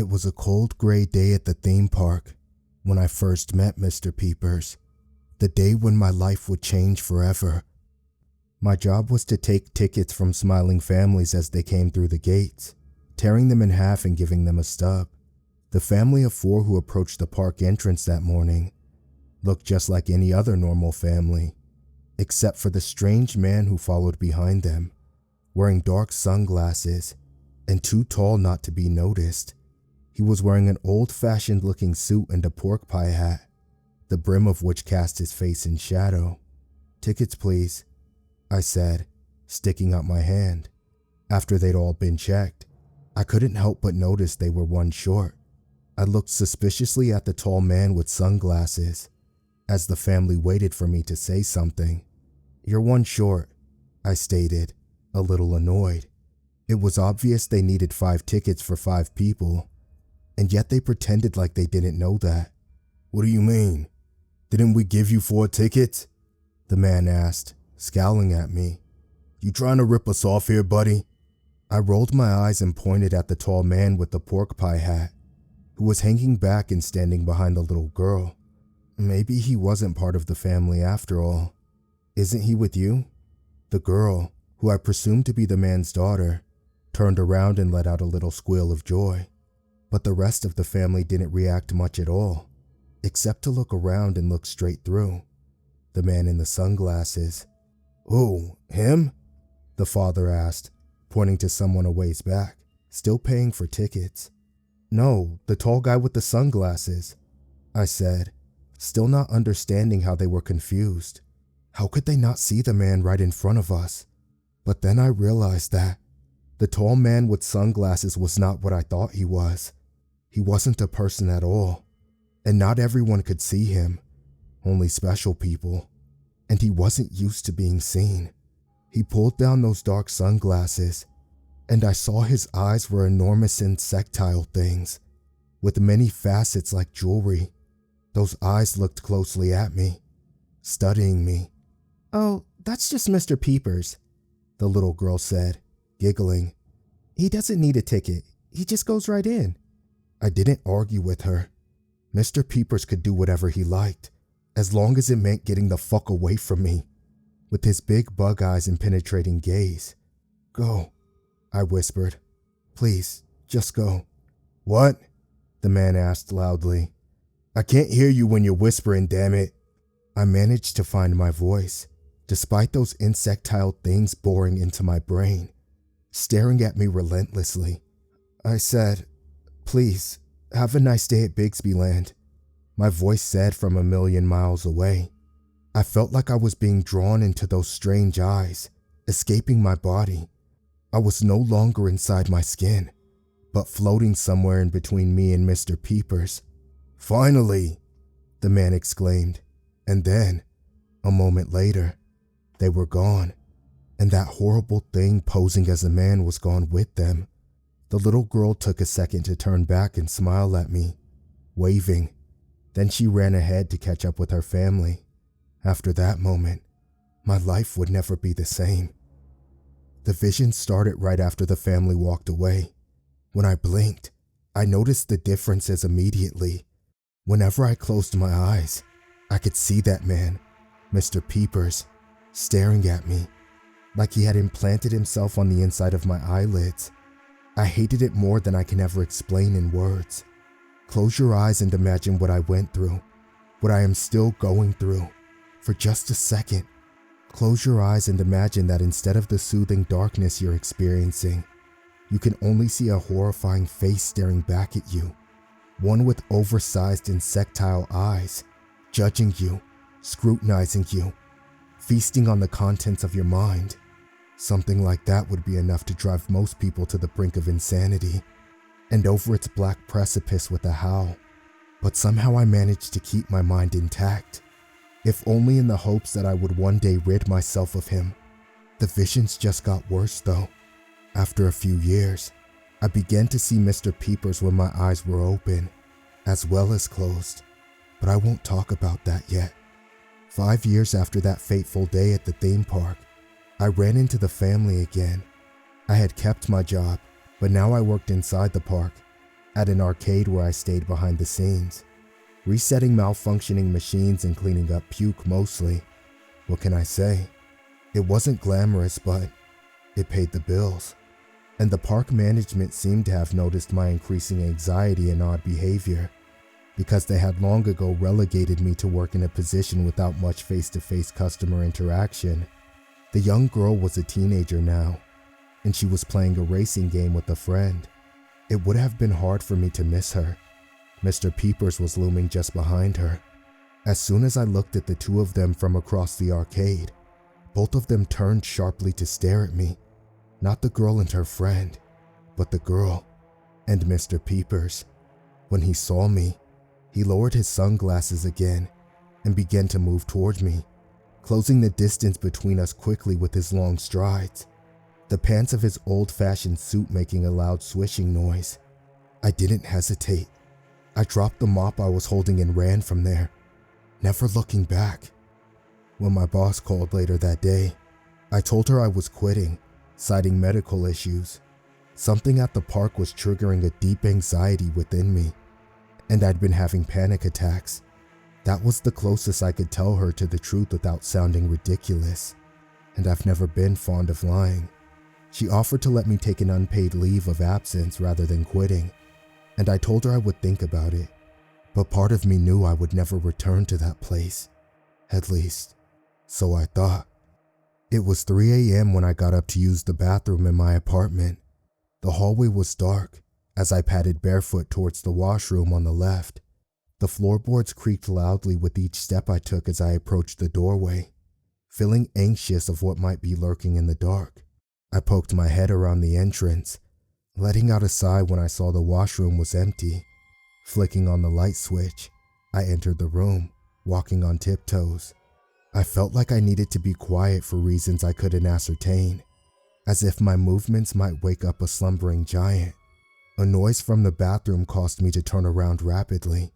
It was a cold gray day at the theme park when I first met Mr. Peepers, the day when my life would change forever. My job was to take tickets from smiling families as they came through the gates, tearing them in half and giving them a stub. The family of 4 who approached the park entrance that morning looked just like any other normal family, except for the strange man who followed behind them, wearing dark sunglasses and too tall not to be noticed. He was wearing an old-fashioned looking suit and a pork pie hat, the brim of which cast his face in shadow. "Tickets, please," I said, sticking out my hand. After they'd all been checked, I couldn't help but notice they were one short. I looked suspiciously at the tall man with sunglasses as the family waited for me to say something. "You're one short," I stated, a little annoyed. It was obvious they needed 5 tickets for 5 people, and yet they pretended like they didn't know that. "What do you mean? Didn't we give you 4 tickets?" the man asked, scowling at me. "You trying to rip us off here, buddy?" I rolled my eyes and pointed at the tall man with the pork pie hat, who was hanging back and standing behind the little girl. Maybe he wasn't part of the family after all. "Isn't he with you?" The girl, who I presumed to be the man's daughter, turned around and let out a little squeal of joy. But the rest of the family didn't react much at all, except to look around and look straight through the man in the sunglasses. "Who, him?" the father asked, pointing to someone a ways back, still paying for tickets. "No, the tall guy with the sunglasses," I said, still not understanding how they were confused. How could they not see the man right in front of us? But then I realized that the tall man with sunglasses was not what I thought he was. He wasn't a person at all, and not everyone could see him, only special people, and he wasn't used to being seen. He pulled down those dark sunglasses, and I saw his eyes were enormous insectile things, with many facets like jewelry. Those eyes looked closely at me, studying me. "Oh, that's just Mr. Peepers," the little girl said, giggling. "He doesn't need a ticket, he just goes right in." I didn't argue with her. Mr. Peepers could do whatever he liked, as long as it meant getting the fuck away from me. With his big bug eyes and penetrating gaze. "Go," I whispered. "Please, just go." "What?" the man asked loudly. "I can't hear you when you're whispering, damn it." I managed to find my voice, despite those insectile things boring into my brain, staring at me relentlessly. I said, "Please, have a nice day at Bigsbyland," my voice said from a million miles away. I felt like I was being drawn into those strange eyes, escaping my body. I was no longer inside my skin, but floating somewhere in between me and Mr. Peepers. "Finally!" the man exclaimed, and then, a moment later, they were gone, and that horrible thing posing as a man was gone with them. The little girl took a second to turn back and smile at me, waving. Then she ran ahead to catch up with her family. After that moment, my life would never be the same. The vision started right after the family walked away. When I blinked, I noticed the differences immediately. Whenever I closed my eyes, I could see that man, Mr. Peepers, staring at me, like he had implanted himself on the inside of my eyelids. I hated it more than I can ever explain in words. Close your eyes and imagine what I went through, what I am still going through. For just a second, close your eyes and imagine that instead of the soothing darkness you're experiencing, you can only see a horrifying face staring back at you, one with oversized insectile eyes, judging you, scrutinizing you, feasting on the contents of your mind. Something like that would be enough to drive most people to the brink of insanity, and over its black precipice with a howl. But somehow I managed to keep my mind intact, if only in the hopes that I would one day rid myself of him. The visions just got worse though. After a few years, I began to see Mr. Peepers when my eyes were open, as well as closed, but I won't talk about that yet. 5 years after that fateful day at the theme park, I ran into the family again. I had kept my job, but now I worked inside the park, at an arcade where I stayed behind the scenes, resetting malfunctioning machines and cleaning up puke mostly. What can I say? It wasn't glamorous, but it paid the bills. And the park management seemed to have noticed my increasing anxiety and odd behavior, because they had long ago relegated me to work in a position without much face-to-face customer interaction. The young girl was a teenager now, and she was playing a racing game with a friend. It would have been hard for me to miss her. Mr. Peepers was looming just behind her. As soon as I looked at the two of them from across the arcade, both of them turned sharply to stare at me. Not the girl and her friend, but the girl and Mr. Peepers. When he saw me, he lowered his sunglasses again and began to move toward me, closing the distance between us quickly with his long strides, the pants of his old-fashioned suit making a loud swishing noise. I didn't hesitate. I dropped the mop I was holding and ran from there, never looking back. When my boss called later that day, I told her I was quitting, citing medical issues. Something at the park was triggering a deep anxiety within me, and I'd been having panic attacks. That was the closest I could tell her to the truth without sounding ridiculous, and I've never been fond of lying. She offered to let me take an unpaid leave of absence rather than quitting, and I told her I would think about it, but part of me knew I would never return to that place. At least, so I thought. It was 3 a.m. when I got up to use the bathroom in my apartment. The hallway was dark as I padded barefoot towards the washroom on the left. The floorboards creaked loudly with each step I took as I approached the doorway, feeling anxious of what might be lurking in the dark. I poked my head around the entrance, letting out a sigh when I saw the washroom was empty. Flicking on the light switch, I entered the room, walking on tiptoes. I felt like I needed to be quiet for reasons I couldn't ascertain, as if my movements might wake up a slumbering giant. A noise from the bathroom caused me to turn around rapidly,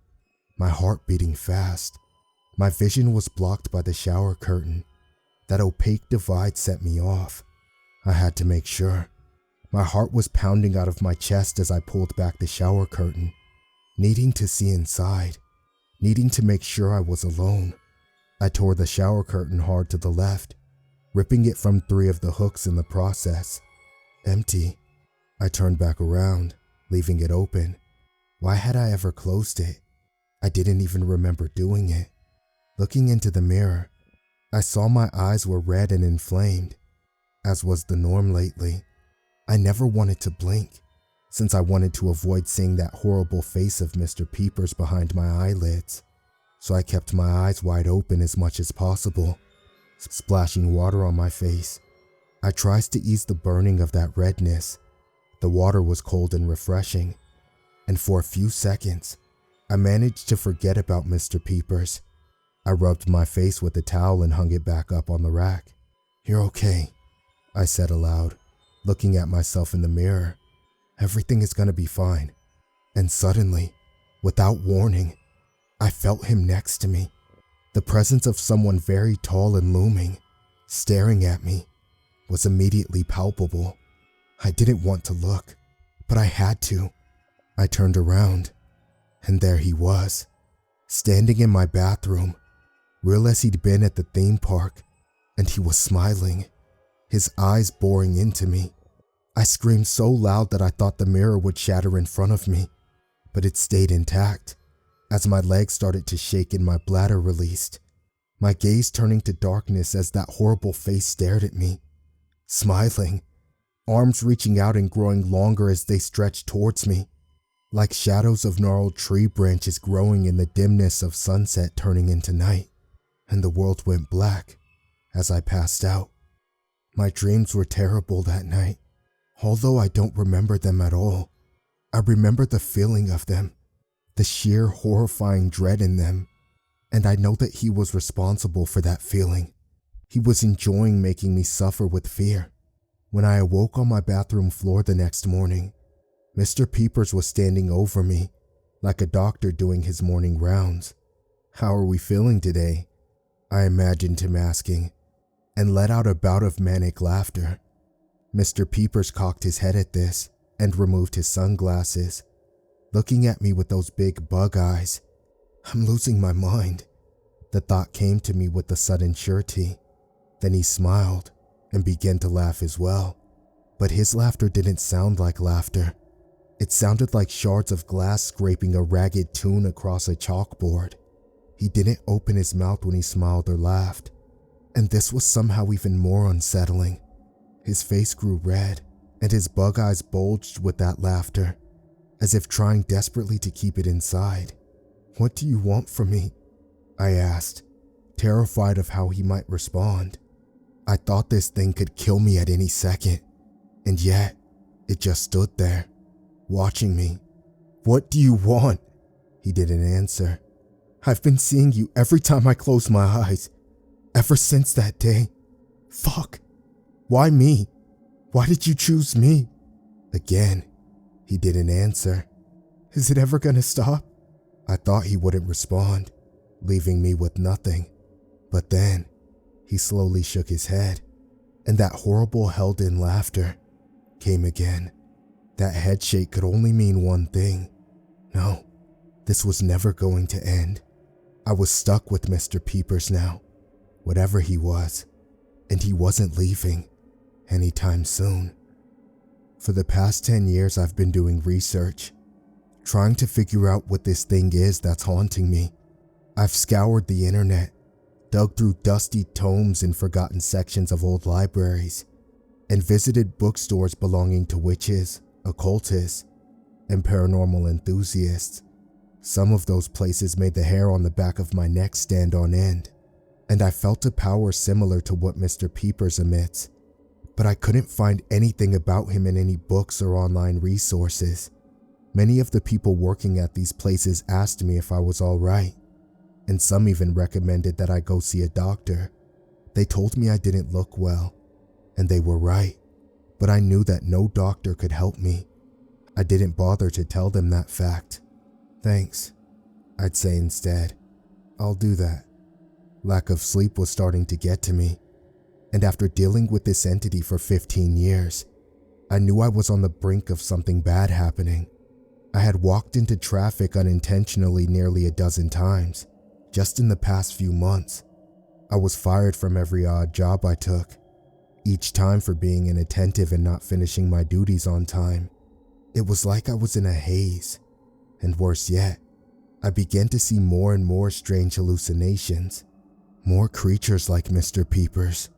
my heart beating fast. My vision was blocked by the shower curtain. That opaque divide set me off. I had to make sure. My heart was pounding out of my chest as I pulled back the shower curtain, needing to see inside, needing to make sure I was alone. I tore the shower curtain hard to the left, ripping it from 3 of the hooks in the process. Empty. I turned back around, leaving it open. Why had I ever closed it? I didn't even remember doing it. Looking into the mirror, I saw my eyes were red and inflamed, as was the norm lately. I never wanted to blink, since I wanted to avoid seeing that horrible face of Mr. Peepers behind my eyelids. So I kept my eyes wide open as much as possible, splashing water on my face. I tried to ease the burning of that redness. The water was cold and refreshing, and for a few seconds, I managed to forget about Mr. Peepers. I rubbed my face with a towel and hung it back up on the rack. "You're okay," I said aloud, looking at myself in the mirror. "Everything is gonna be fine." And suddenly, without warning, I felt him next to me. The presence of someone very tall and looming, staring at me, was immediately palpable. I didn't want to look, but I had to. I turned around, and there he was, standing in my bathroom, real as he'd been at the theme park, and he was smiling, his eyes boring into me. I screamed so loud that I thought the mirror would shatter in front of me, but it stayed intact. As my legs started to shake and my bladder released, my gaze turning to darkness as that horrible face stared at me, smiling, arms reaching out and growing longer as they stretched towards me, like shadows of gnarled tree branches growing in the dimness of sunset turning into night, and the world went black as I passed out. My dreams were terrible that night, although I don't remember them at all. I remember the feeling of them, the sheer horrifying dread in them, and I know that he was responsible for that feeling. He was enjoying making me suffer with fear. When I awoke on my bathroom floor the next morning, Mr. Peepers was standing over me, like a doctor doing his morning rounds. "How are we feeling today?" I imagined him asking, and let out a bout of manic laughter. Mr. Peepers cocked his head at this and removed his sunglasses. looking at me with those big bug eyes. I'm losing my mind. The thought came to me with a sudden surety. Then he smiled and began to laugh as well. But his laughter didn't sound like laughter. It sounded like shards of glass scraping a ragged tune across a chalkboard. He didn't open his mouth when he smiled or laughed. And this was somehow even more unsettling. His face grew red, and his bug eyes bulged with that laughter, as if trying desperately to keep it inside. "What do you want from me?" I asked, terrified of how he might respond. I thought this thing could kill me at any second, and yet it just stood there, watching me. "What do you want?" He didn't answer. "I've been seeing you every time I close my eyes, ever since that day. Fuck. Why me? Why did you choose me?" Again, he didn't answer. "Is it ever gonna stop?" I thought he wouldn't respond, leaving me with nothing. But then, he slowly shook his head, and that horrible held-in laughter came again. That head shake could only mean one thing. No, this was never going to end. I was stuck with Mr. Peepers now, whatever he was, and he wasn't leaving anytime soon. For the past 10 years, I've been doing research, trying to figure out what this thing is that's haunting me. I've scoured the internet, dug through dusty tomes and forgotten sections of old libraries, and visited bookstores belonging to witches, occultists, and paranormal enthusiasts. Some of those places made the hair on the back of my neck stand on end, and I felt a power similar to what Mr. Peepers emits, but I couldn't find anything about him in any books or online resources. Many of the people working at these places asked me if I was all right, and some even recommended that I go see a doctor. They told me I didn't look well, and they were right, but I knew that no doctor could help me. I didn't bother to tell them that fact. "Thanks," I'd say instead. "I'll do that." Lack of sleep was starting to get to me, and after dealing with this entity for 15 years, I knew I was on the brink of something bad happening. I had walked into traffic unintentionally nearly a dozen times, just in the past few months. I was fired from every odd job I took, each time for being inattentive and not finishing my duties on time. It was like I was in a haze, and worse yet, I began to see more and more strange hallucinations, more creatures like Mr. Peepers.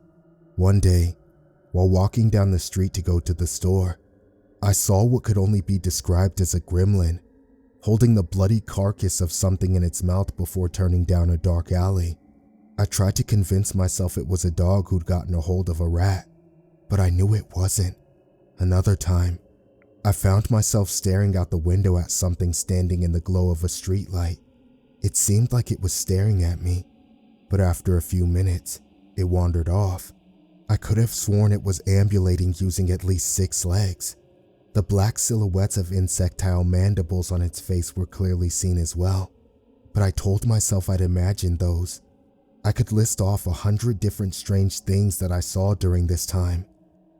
One day, while walking down the street to go to the store, I saw what could only be described as a gremlin, holding the bloody carcass of something in its mouth before turning down a dark alley. I tried to convince myself it was a dog who'd gotten a hold of a rat, but I knew it wasn't. Another time, I found myself staring out the window at something standing in the glow of a streetlight. It seemed like it was staring at me, but after a few minutes, it wandered off. I could have sworn it was ambulating using at least 6 legs. The black silhouettes of insectile mandibles on its face were clearly seen as well, but I told myself I'd imagined those. I could list off 100 different strange things that I saw during this time.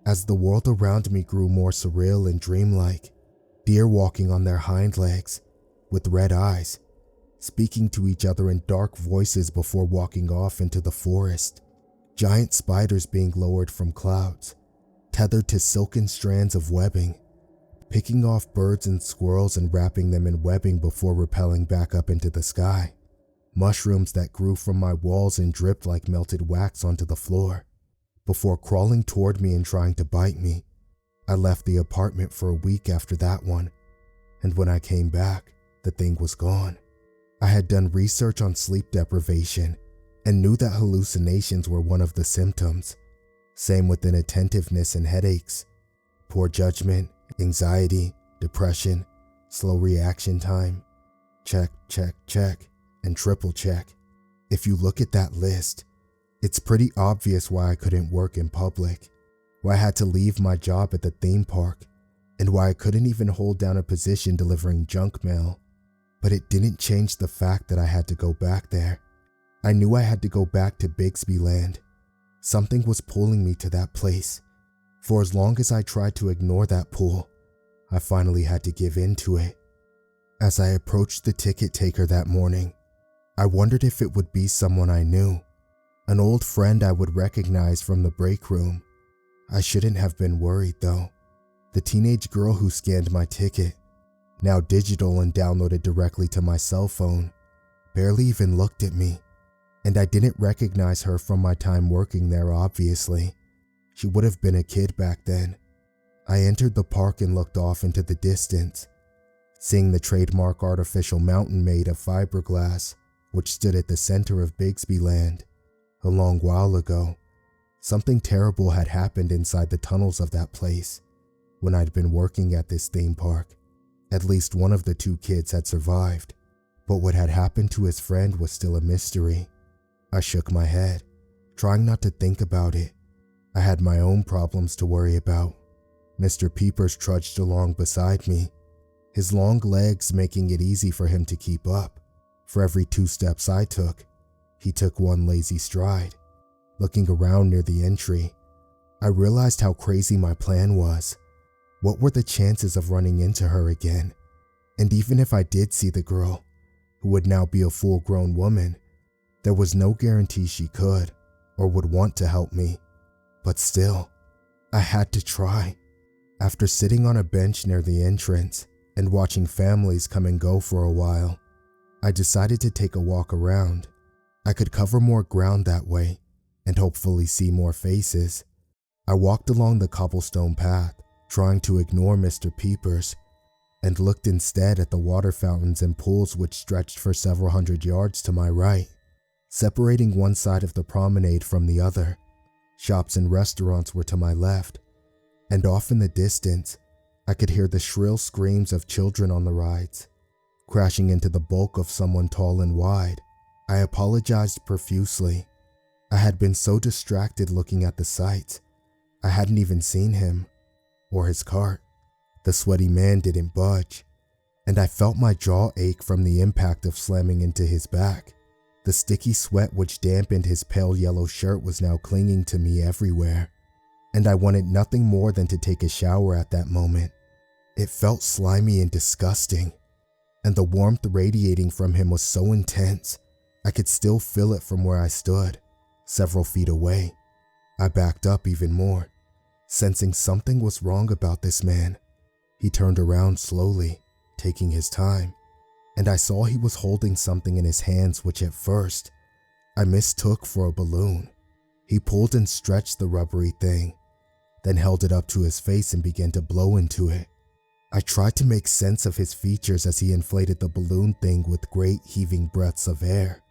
As the world around me grew more surreal and dreamlike, deer walking on their hind legs, with red eyes, speaking to each other in dark voices before walking off into the forest, giant spiders being lowered from clouds, tethered to silken strands of webbing, picking off birds and squirrels and wrapping them in webbing before rappelling back up into the sky, mushrooms that grew from my walls and dripped like melted wax onto the floor, before crawling toward me and trying to bite me. I left the apartment for a week after that one, and when I came back, the thing was gone. I had done research on sleep deprivation and knew that hallucinations were one of the symptoms. Same with inattentiveness and headaches, poor judgment, anxiety, depression, slow reaction time. Check, check, check, and triple check. If you look at that list, it's pretty obvious why I couldn't work in public, why I had to leave my job at the theme park, and why I couldn't even hold down a position delivering junk mail. But it didn't change the fact that I had to go back there. I knew I had to go back to Bigsby Land. Something was pulling me to that place. For as long as I tried to ignore that pull, I finally had to give in to it. As I approached the ticket taker that morning, I wondered if it would be someone I knew, an old friend I would recognize from the break room. I shouldn't have been worried though. The teenage girl who scanned my ticket, now digital and downloaded directly to my cell phone, barely even looked at me, and I didn't recognize her from my time working there obviously. She would have been a kid back then. I entered the park and looked off into the distance, seeing the trademark artificial mountain made of fiberglass, which stood at the center of Bigsby Land. A long while ago, something terrible had happened inside the tunnels of that place. When I'd been working at this theme park, at least one of the two kids had survived, but what had happened to his friend was still a mystery. I shook my head, trying not to think about it. I had my own problems to worry about. Mr. Peepers trudged along beside me, his long legs making it easy for him to keep up. For every 2 steps I took, he took one lazy stride. Looking around near the entry, I realized how crazy my plan was. What were the chances of running into her again? And even if I did see the girl, who would now be a full-grown woman, there was no guarantee she could or would want to help me. But still, I had to try. After sitting on a bench near the entrance and watching families come and go for a while, I decided to take a walk around. I could cover more ground that way and hopefully see more faces. I walked along the cobblestone path, trying to ignore Mr. Peepers, and looked instead at the water fountains and pools which stretched for several hundred yards to my right, separating one side of the promenade from the other. Shops and restaurants were to my left, and off in the distance, I could hear the shrill screams of children on the rides. Crashing into the bulk of someone tall and wide, I apologized profusely. I had been so distracted looking at the sights, I hadn't even seen him or his cart. The sweaty man didn't budge, and I felt my jaw ache from the impact of slamming into his back. The sticky sweat which dampened his pale yellow shirt was now clinging to me everywhere, and I wanted nothing more than to take a shower at that moment. It felt slimy and disgusting, and the warmth radiating from him was so intense, I could still feel it from where I stood, several feet away. I backed up even more, sensing something was wrong about this man. He turned around slowly, taking his time, and I saw he was holding something in his hands which at first I mistook for a balloon. He pulled and stretched the rubbery thing, then held it up to his face and began to blow into it. I tried to make sense of his features as he inflated the balloon thing with great heaving breaths of air,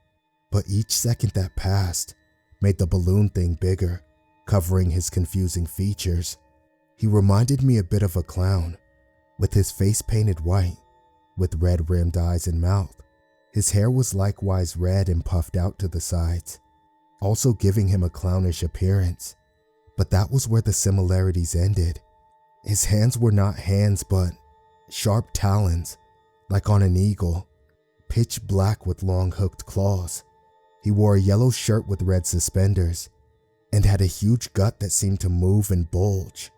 but each second that passed made the balloon thing bigger, covering his confusing features. He reminded me a bit of a clown, with his face painted white, with red-rimmed eyes and mouth. His hair was likewise red and puffed out to the sides, also giving him a clownish appearance. But that was where the similarities ended. His hands were not hands but sharp talons, like on an eagle, pitch black with long hooked claws. He wore a yellow shirt with red suspenders, and had a huge gut that seemed to move and bulge,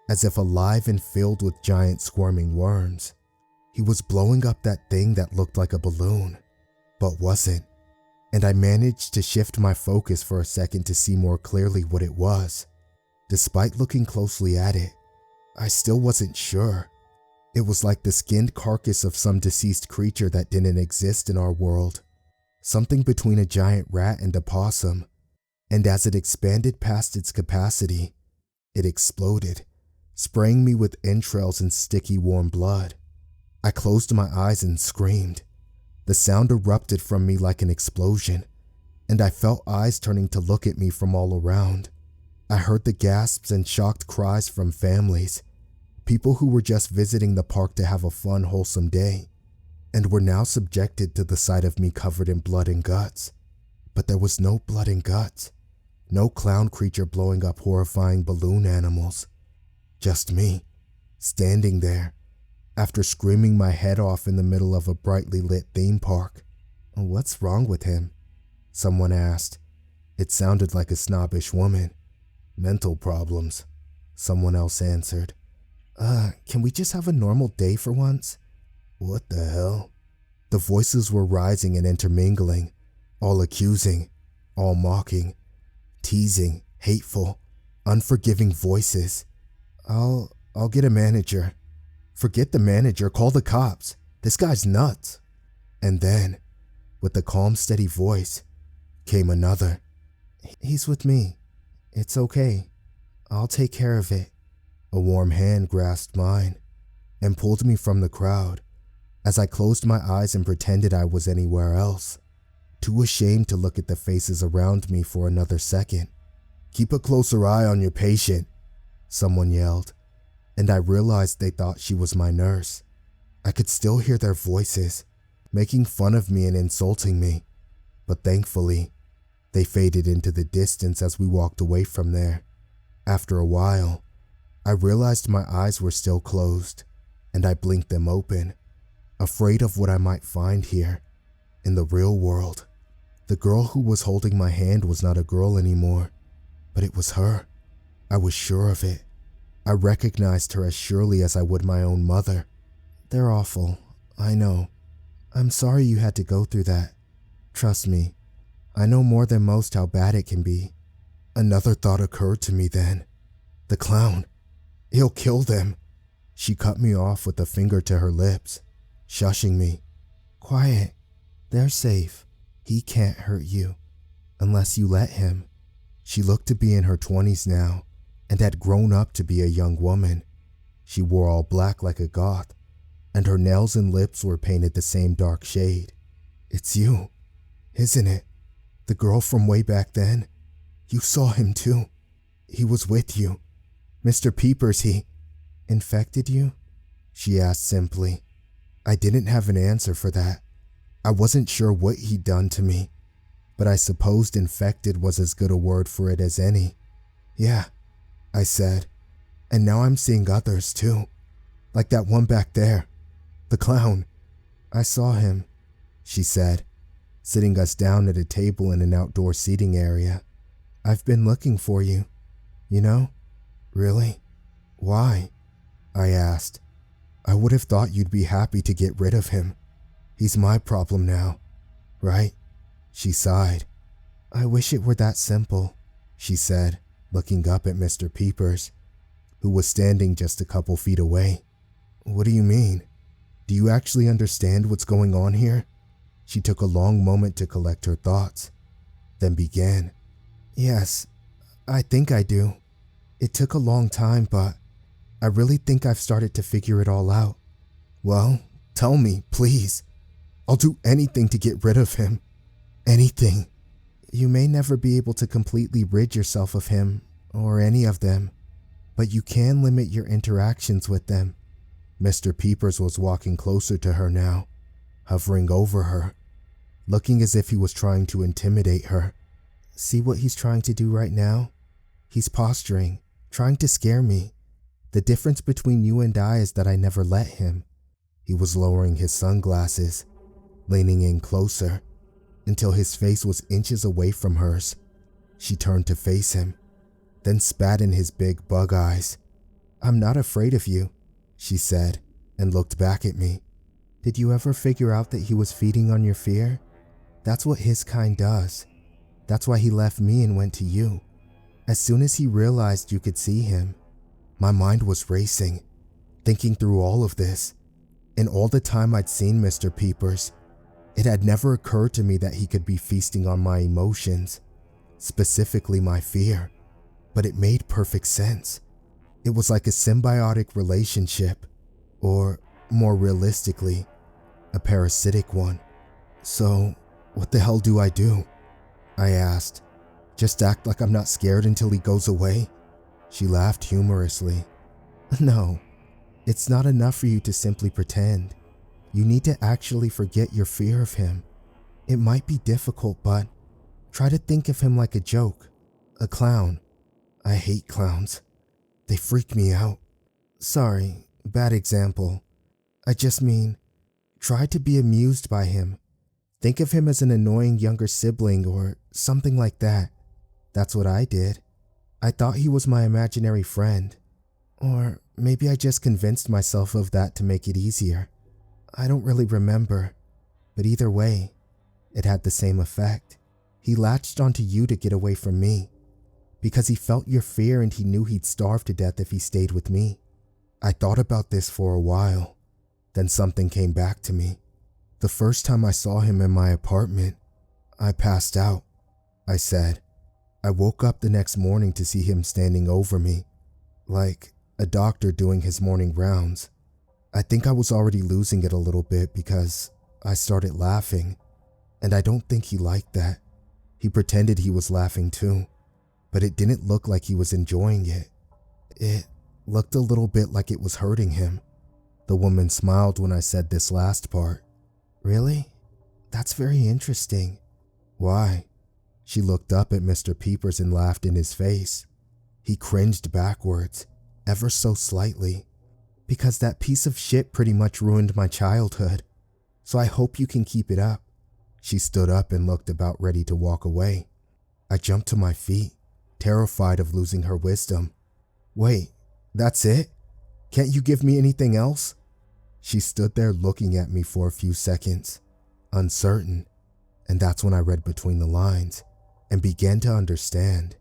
as if alive and filled with giant squirming worms. He was blowing up that thing that looked like a balloon, but wasn't, and I managed to shift my focus for a second to see more clearly what it was. Despite looking closely at it, I still wasn't sure. It was like the skinned carcass of some deceased creature that didn't exist in our world, something between a giant rat and a possum, and as it expanded past its capacity, it exploded, spraying me with entrails and sticky warm blood. I closed my eyes and screamed. The sound erupted from me like an explosion, and I felt eyes turning to look at me from all around. I heard the gasps and shocked cries from families, people who were just visiting the park to have a fun, wholesome day, and were now subjected to the sight of me covered in blood and guts. But there was no blood and guts, no clown creature blowing up horrifying balloon animals. Just me, standing there, after screaming my head off in the middle of a brightly lit theme park. "What's wrong with him?" someone asked. It sounded like a snobbish woman. "Mental problems," someone else answered. Can we just have a normal day for once?" What the hell? The voices were rising and intermingling, all accusing, all mocking, teasing, hateful, unforgiving voices. I'll get a manager. Forget the manager, call the cops. This guy's nuts. And then, with a calm, steady voice, came another. He's with me. It's okay. I'll take care of it. A warm hand grasped mine and pulled me from the crowd as I closed my eyes and pretended I was anywhere else, too ashamed to look at the faces around me for another second. Keep a closer eye on your patient, someone yelled, and I realized they thought she was my nurse. I could still hear their voices, making fun of me and insulting me, but thankfully, they faded into the distance as we walked away from there. After a while, I realized my eyes were still closed, and I blinked them open, afraid of what I might find here, in the real world. The girl who was holding my hand was not a girl anymore, but it was her. I was sure of it. I recognized her as surely as I would my own mother. They're awful, I know. I'm sorry you had to go through that. Trust me, I know more than most how bad it can be. Another thought occurred to me then. The clown. He'll kill them. She cut me off with a finger to her lips, shushing me. Quiet. They're safe. He can't hurt you, unless you let him. She looked to be in her 20s now, and had grown up to be a young woman. She wore all black like a goth, and her nails and lips were painted the same dark shade. It's you, isn't it? The girl from way back then? You saw him too. He was with you. Mr. Peepers, he infected you? She asked simply. I didn't have an answer for that. I wasn't sure what he'd done to me, but I supposed infected was as good a word for it as any. Yeah, I said, and now I'm seeing others too, like that one back there, the clown. I saw him, she said, sitting us down at a table in an outdoor seating area. I've been looking for you, you know? Really? Why? I asked. I would have thought you'd be happy to get rid of him. He's my problem now, right? She sighed. I wish it were that simple, she said, looking up at Mr. Peepers, who was standing just a couple feet away. What do you mean? Do you actually understand what's going on here? She took a long moment to collect her thoughts, then began. Yes, I think I do. It took a long time, but I really think I've started to figure it all out. Well, tell me, please. I'll do anything to get rid of him. Anything. You may never be able to completely rid yourself of him, or any of them, but you can limit your interactions with them. Mr. Peepers was walking closer to her now, hovering over her, looking as if he was trying to intimidate her. See what he's trying to do right now? He's posturing, trying to scare me. The difference between you and I is that I never let him. He was lowering his sunglasses, leaning in closer, until his face was inches away from hers. She turned to face him, then spat in his big bug eyes. I'm not afraid of you, she said, and looked back at me. Did you ever figure out that he was feeding on your fear? That's what his kind does. That's why he left me and went to you. As soon as he realized you could see him, my mind was racing, thinking through all of this. In all the time I'd seen Mr. Peepers, it had never occurred to me that he could be feasting on my emotions, specifically my fear. But it made perfect sense. It was like a symbiotic relationship, or more realistically, a parasitic one. So, what the hell do? I asked. Just act like I'm not scared until he goes away? She laughed humorously. No, it's not enough for you to simply pretend. You need to actually forget your fear of him. It might be difficult, but try to think of him like a joke, a clown. I hate clowns. They freak me out. Sorry, bad example. I just mean, try to be amused by him. Think of him as an annoying younger sibling or something like that. That's what I did. I thought he was my imaginary friend. Or maybe I just convinced myself of that to make it easier. I don't really remember, but either way, it had the same effect. He latched onto you to get away from me, because he felt your fear and he knew he'd starve to death if he stayed with me. I thought about this for a while, then something came back to me. The first time I saw him in my apartment, I passed out, I said. I woke up the next morning to see him standing over me, like a doctor doing his morning rounds. I think I was already losing it a little bit because I started laughing, and I don't think he liked that. He pretended he was laughing too, but it didn't look like he was enjoying it. It looked a little bit like it was hurting him. The woman smiled when I said this last part. Really? That's very interesting. Why? She looked up at Mr. Peepers and laughed in his face. He cringed backwards, ever so slightly, because that piece of shit pretty much ruined my childhood, so I hope you can keep it up. She stood up and looked about ready to walk away. I jumped to my feet, terrified of losing her wisdom. Wait, that's it? Can't you give me anything else? She stood there looking at me for a few seconds, uncertain, and that's when I read between the lines and began to understand.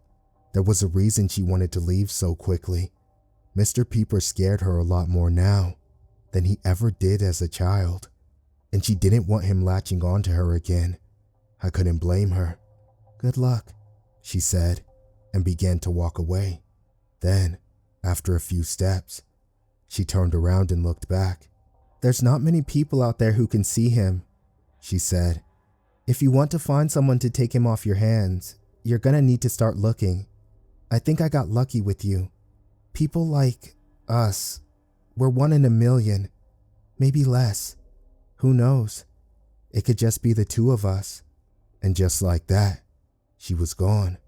There was a reason she wanted to leave so quickly. Mr. Peepers scared her a lot more now than he ever did as a child, and she didn't want him latching on to her again. I couldn't blame her. Good luck, she said, and began to walk away. Then, after a few steps, she turned around and looked back. There's not many people out there who can see him, she said. If you want to find someone to take him off your hands, you're gonna need to start looking. I think I got lucky with you. People like us, we're 1 in a million, maybe less. Who knows? It could just be the two of us. And just like that, she was gone.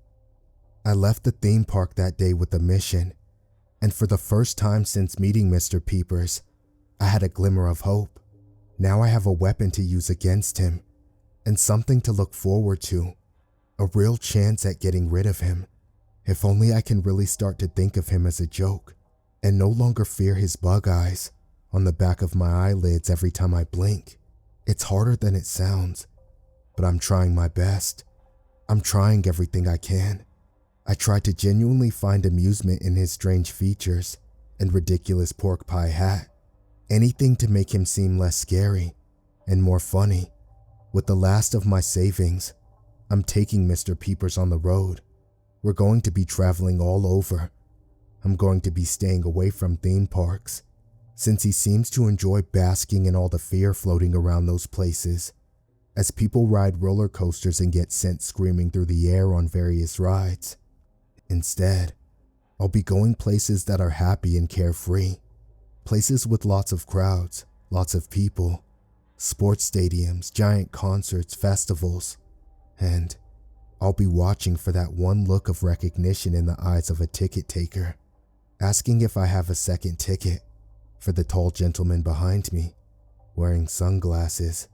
I left the theme park that day with a mission, and for the first time since meeting Mr. Peepers, I had a glimmer of hope. Now I have a weapon to use against him, and something to look forward to. A real chance at getting rid of him. If only I can really start to think of him as a joke, and no longer fear his bug eyes on the back of my eyelids every time I blink. It's harder than it sounds, but I'm trying my best. I'm trying everything I can. I try to genuinely find amusement in his strange features and ridiculous pork pie hat. Anything to make him seem less scary and more funny. With the last of my savings, I'm taking Mr. Peepers on the road. We're going to be traveling all over. I'm going to be staying away from theme parks, since he seems to enjoy basking in all the fear floating around those places, as people ride roller coasters and get sent screaming through the air on various rides. Instead, I'll be going places that are happy and carefree, places with lots of crowds, lots of people, sports stadiums, giant concerts, festivals, and I'll be watching for that one look of recognition in the eyes of a ticket taker, asking if I have a second ticket for the tall gentleman behind me, wearing sunglasses.